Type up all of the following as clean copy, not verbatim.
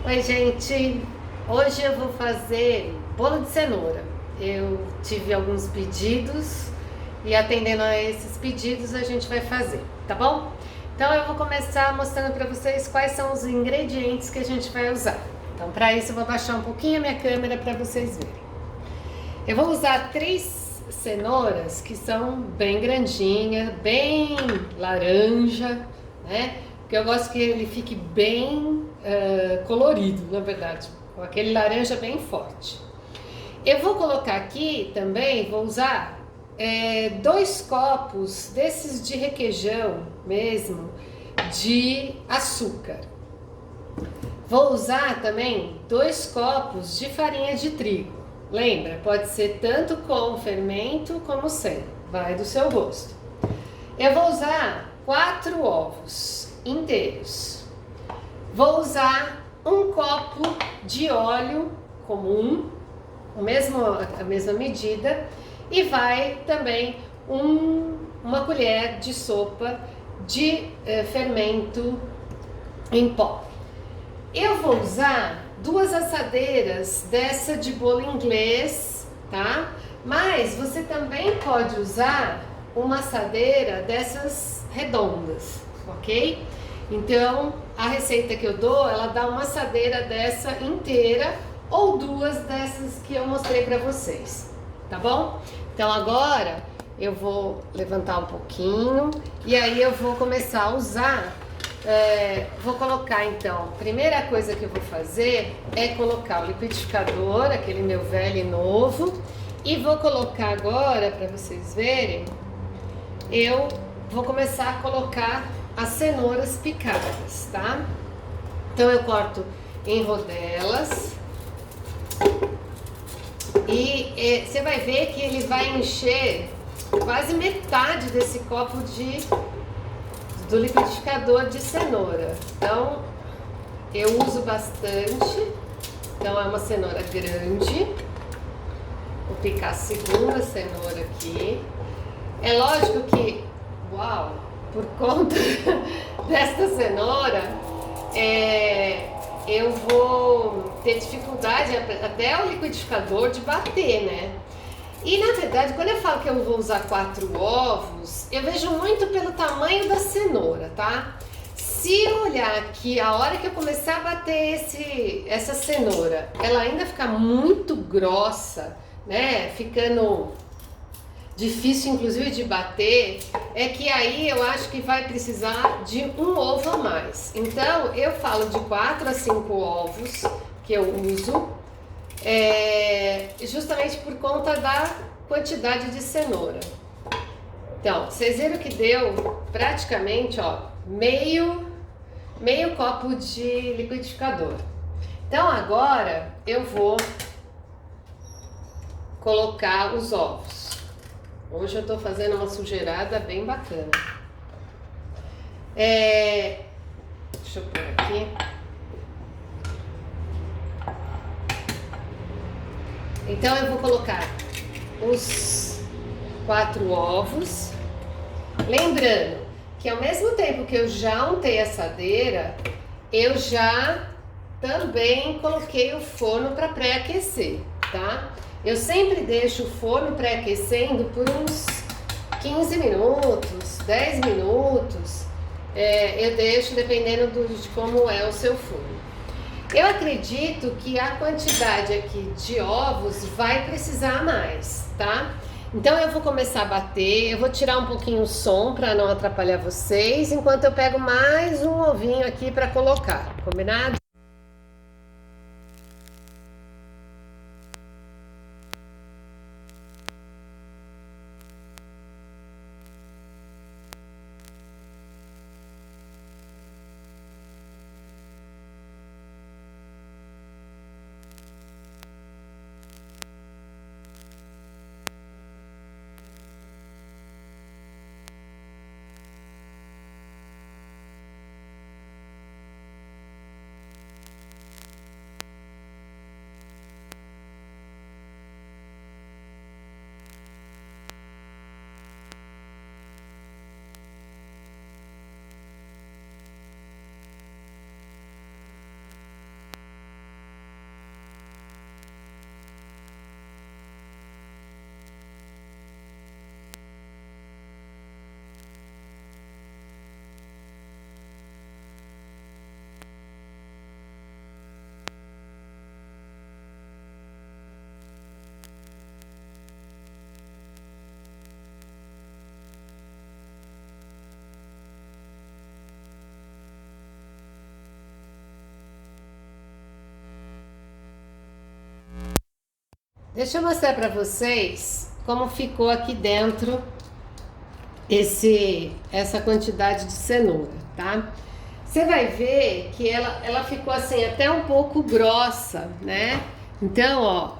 Oi, gente! Hoje eu vou fazer bolo de cenoura. Eu tive alguns pedidos e atendendo a esses pedidos a gente vai fazer, tá bom? Então eu vou começar mostrando para vocês quais são os ingredientes que a gente vai usar. Então para isso eu vou baixar um pouquinho a minha câmera para vocês verem. Eu vou usar 3 cenouras que são bem grandinhas, bem laranja, né? Porque eu gosto que ele fique bem colorido, na verdade, com aquele laranja bem forte. Eu vou colocar aqui também, vou usar 2 copos desses de requeijão mesmo, de açúcar. Vou usar também 2 copos de farinha de trigo. Lembra, pode ser tanto com fermento como sem, vai do seu gosto. Eu vou usar 4 ovos inteiros. Vou usar 1 copo de óleo comum, a mesma medida, e vai também uma colher de sopa de fermento em pó. Eu vou usar 2 assadeiras dessa de bolo inglês, tá? Mas você também pode usar uma assadeira dessas redondas, ok? Então, a receita que eu dou, ela dá uma assadeira dessa inteira ou 2 dessas que eu mostrei pra vocês, tá bom? Então agora eu vou levantar um pouquinho e aí eu vou começar a usar. Vou colocar então, primeira coisa que eu vou fazer é colocar o liquidificador, aquele meu velho e novo, e vou colocar agora, para vocês verem, eu vou começar a colocar as cenouras picadas, tá? Então eu corto em rodelas e você vai ver que ele vai encher quase metade desse copo do liquidificador de cenoura. Então eu uso bastante. Então é uma cenoura grande. Vou picar a segunda cenoura aqui. É lógico que, uau, por conta desta cenoura, eu vou ter dificuldade até o liquidificador de bater, né? E na verdade, quando eu falo que eu vou usar 4 ovos, eu vejo muito pelo tamanho da cenoura, tá? Se eu olhar aqui, a hora que eu começar a bater essa cenoura, ela ainda ficar muito grossa, né? Ficando difícil inclusive de bater, é que aí eu acho que vai precisar de um ovo a mais. Então eu falo de 4 a 5 ovos que eu uso, justamente por conta da quantidade de cenoura. Então, vocês viram que deu praticamente, ó, meio copo de liquidificador. Então agora eu vou colocar os ovos. Hoje eu tô fazendo uma sujeirada bem bacana. Deixa eu pôr aqui. Então eu vou colocar os 4 ovos. Lembrando que ao mesmo tempo que eu já untei a assadeira, eu já também coloquei o forno para pré-aquecer, tá? Eu sempre deixo o forno pré-aquecendo por uns 15 minutos, 10 minutos. Eu deixo dependendo de como é o seu forno. Eu acredito que a quantidade aqui de ovos vai precisar mais, tá? Então eu vou começar a bater, eu vou tirar um pouquinho o som para não atrapalhar vocês, enquanto eu pego mais um ovinho aqui para colocar, combinado? deixa eu mostrar para vocês como ficou aqui dentro essa quantidade de cenoura, tá? Você vai ver que ela ficou assim até um pouco grossa, né? Então, ó,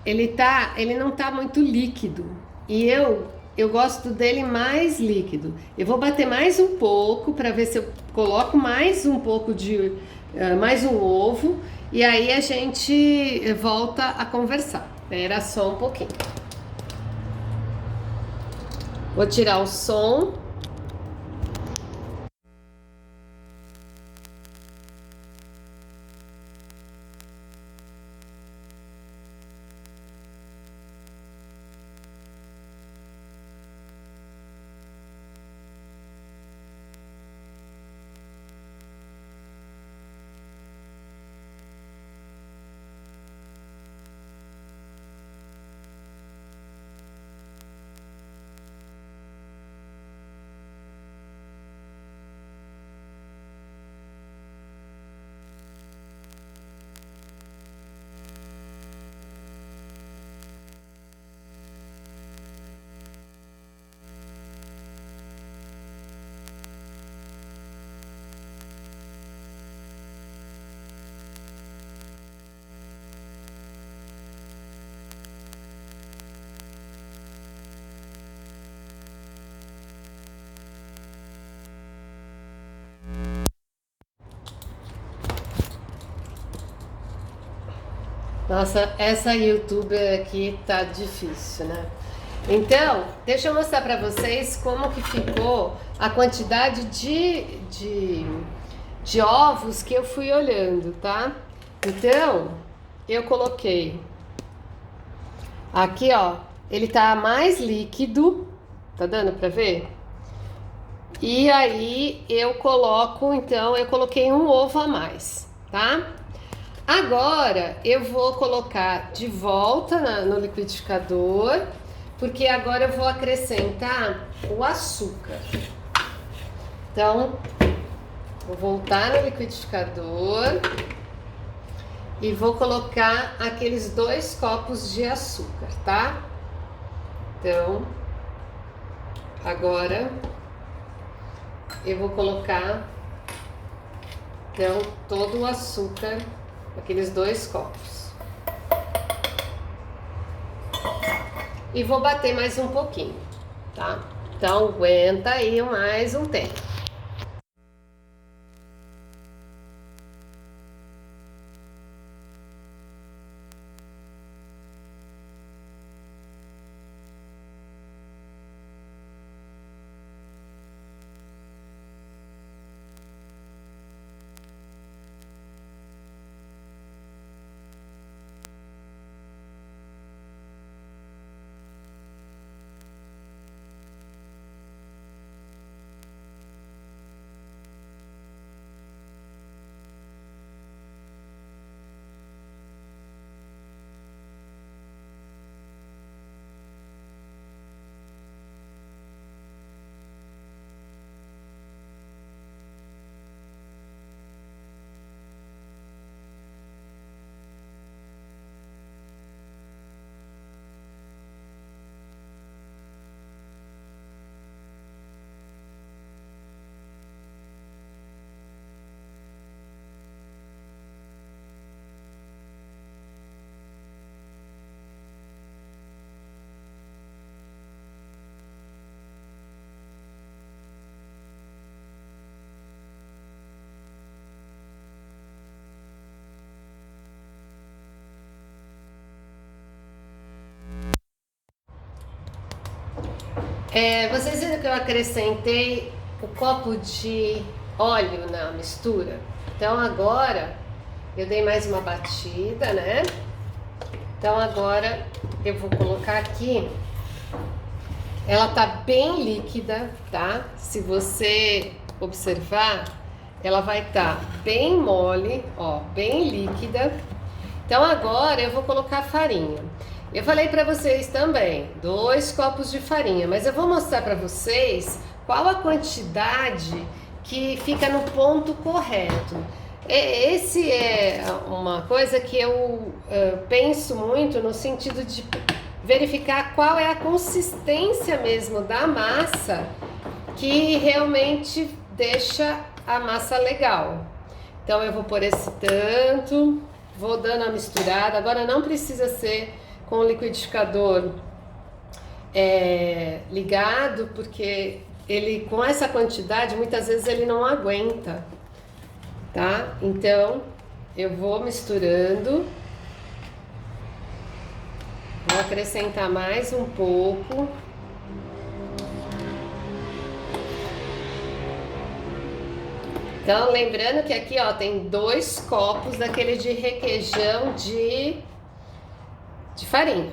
ele não tá muito líquido. E eu gosto dele mais líquido. Eu vou bater mais um pouco para ver se eu coloco mais um pouco de mais um ovo e aí a gente volta a conversar. Espera só um pouquinho. Vou tirar o som. Nossa, essa youtuber aqui tá difícil, né? Então, deixa eu mostrar pra vocês como que ficou a quantidade de ovos que eu fui olhando, tá? Então, eu coloquei aqui, ó, ele tá mais líquido, tá dando pra ver? E aí eu coloco, então, eu coloquei um ovo a mais, tá? Agora eu vou colocar de volta no liquidificador, porque agora eu vou acrescentar o açúcar. Então, vou voltar no liquidificador e vou colocar aqueles 2 copos de açúcar, tá? Então, agora eu vou colocar então todo o açúcar, aqueles 2 copos. E vou bater mais um pouquinho, tá? Então aguenta aí mais um tempo. Vocês viram que eu acrescentei o copo de óleo na mistura? Então agora eu dei mais uma batida, né? Então agora eu vou colocar aqui. Ela tá bem líquida, tá? Se você observar, ela vai estar bem mole, ó, bem líquida. Então agora eu vou colocar farinha. Eu falei para vocês também, 2 copos de farinha, mas eu vou mostrar para vocês qual a quantidade que fica no ponto correto. Esse é uma coisa que eu penso muito no sentido de verificar qual é a consistência mesmo da massa que realmente deixa a massa legal. Então eu vou pôr esse tanto, vou dando a misturada. Agora não precisa ser com o liquidificador ligado, porque ele com essa quantidade muitas vezes ele não aguenta, tá? Então eu vou misturando, vou acrescentar mais um pouco. Então, lembrando que aqui, ó, tem 2 copos daquele de requeijão de farinha.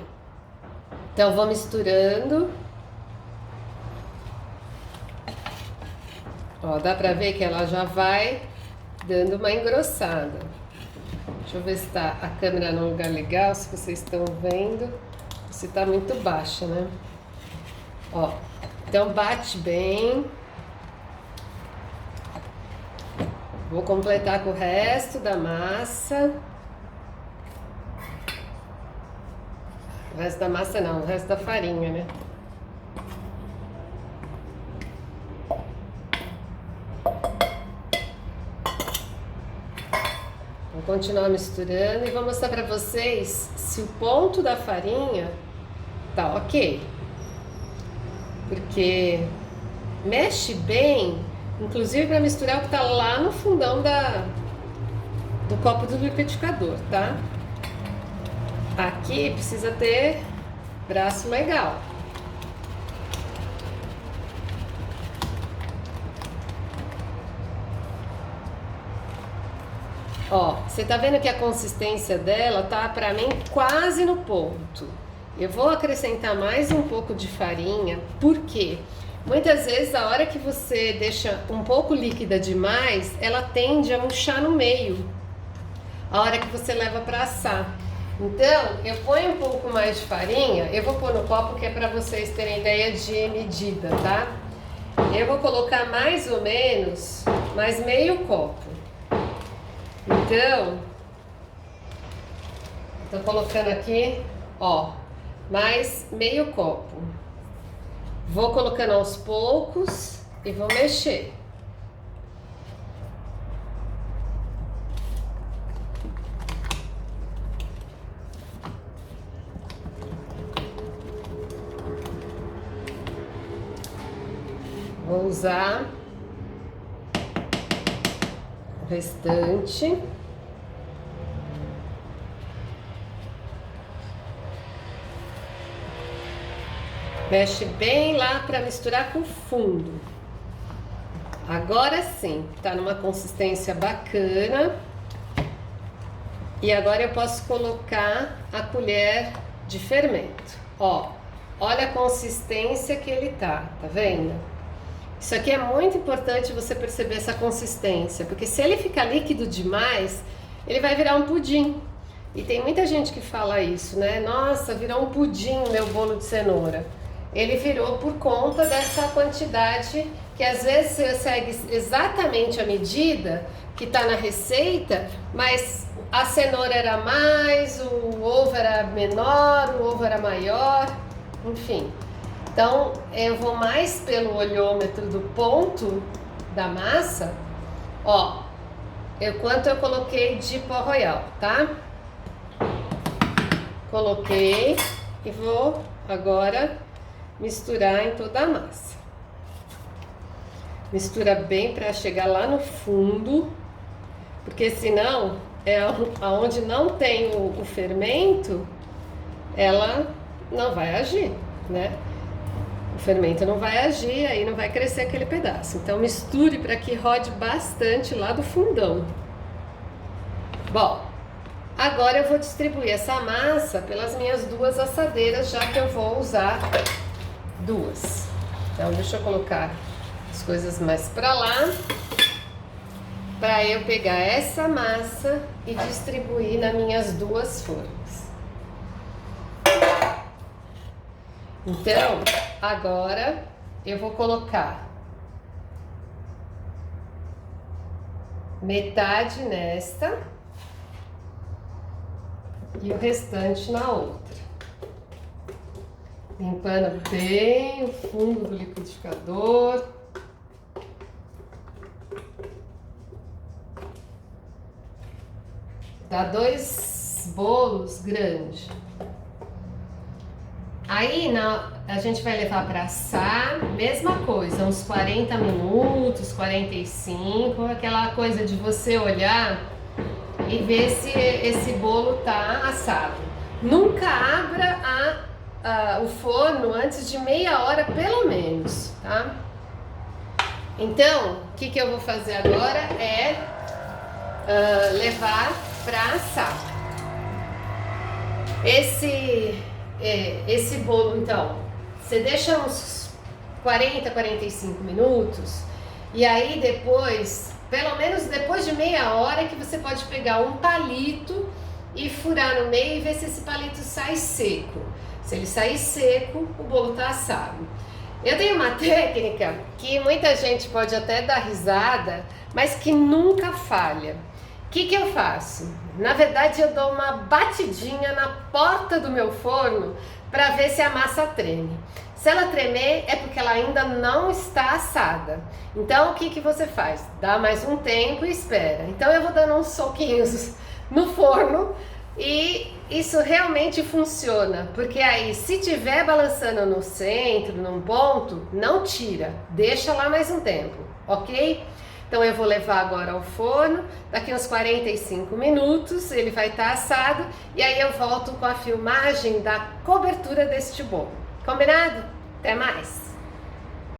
Então, vou misturando. Ó, dá pra ver que ela já vai dando uma engrossada. Deixa eu ver se tá a câmera num lugar legal, se vocês estão vendo. Se tá muito baixa, né? Ó, então bate bem. Vou completar com o resto da massa. O resto da massa não, o resto da farinha, né? Vou continuar misturando e vou mostrar pra vocês se o ponto da farinha tá ok. Porque mexe bem, inclusive para misturar o que tá lá no fundão do copo do liquidificador, tá? Aqui precisa ter braço legal. Ó, você tá vendo que a consistência dela tá pra mim quase no ponto. Eu vou acrescentar mais um pouco de farinha, porque muitas vezes a hora que você deixa um pouco líquida demais, ela tende a murchar no meio, a hora que você leva para assar. Então, eu ponho um pouco mais de farinha, eu vou pôr no copo que é para vocês terem ideia de medida, tá? Eu vou colocar mais ou menos, mais meio copo. Então, tô colocando aqui, ó, mais meio copo. Vou colocando aos poucos e vou mexer. Vou usar o restante. Mexe bem lá para misturar com o fundo. Agora sim, tá numa consistência bacana. E agora eu posso colocar a colher de fermento. Ó, olha a consistência que ele tá vendo? Isso aqui é muito importante você perceber essa consistência, porque se ele ficar líquido demais, ele vai virar um pudim. E tem muita gente que fala isso, né? Nossa, virou um pudim meu bolo de cenoura. Ele virou por conta dessa quantidade que às vezes você segue exatamente a medida que está na receita, mas a cenoura era mais, o ovo era menor, o ovo era maior, enfim. Então eu vou mais pelo olhômetro do ponto da massa. Ó, quanto eu coloquei de pó royal, tá? Coloquei e vou agora misturar em toda a massa. Mistura bem para chegar lá no fundo, porque senão aonde não tem o fermento, ela não vai agir, né? O fermento não vai agir, aí não vai crescer aquele pedaço. Então misture para que rode bastante lá do fundão. Bom, agora eu vou distribuir essa massa pelas minhas 2 assadeiras, já que eu vou usar 2. Então deixa eu colocar as coisas mais para lá, para eu pegar essa massa e distribuir nas minhas 2 formas. Então, agora eu vou colocar metade nesta e o restante na outra. Limpando bem o fundo do liquidificador. Dá 2 bolos grandes. Aí a gente vai levar para assar, mesma coisa, uns 40 minutos, 45, aquela coisa de você olhar e ver se esse bolo tá assado. Nunca abra o forno antes de meia hora pelo menos, tá? Então, o que eu vou fazer agora é levar para assar. Esse bolo, então, você deixa uns 40, 45 minutos e aí depois, pelo menos depois de meia hora, que você pode pegar um palito e furar no meio e ver se esse palito sai seco. Se ele sair seco, o bolo tá assado. Eu tenho uma técnica que muita gente pode até dar risada, mas que nunca falha. O que eu faço? Na verdade, eu dou uma batidinha na porta do meu forno para ver se a massa treme. Se ela tremer, é porque ela ainda não está assada. Então, o que você faz? Dá mais um tempo e espera. Então, eu vou dando uns soquinhos no forno e isso realmente funciona. Porque aí, se tiver balançando no centro, num ponto, não tira. Deixa lá mais um tempo, ok? Então eu vou levar agora ao forno, daqui uns 45 minutos ele vai estar assado e aí eu volto com a filmagem da cobertura deste bolo. Combinado? Até mais!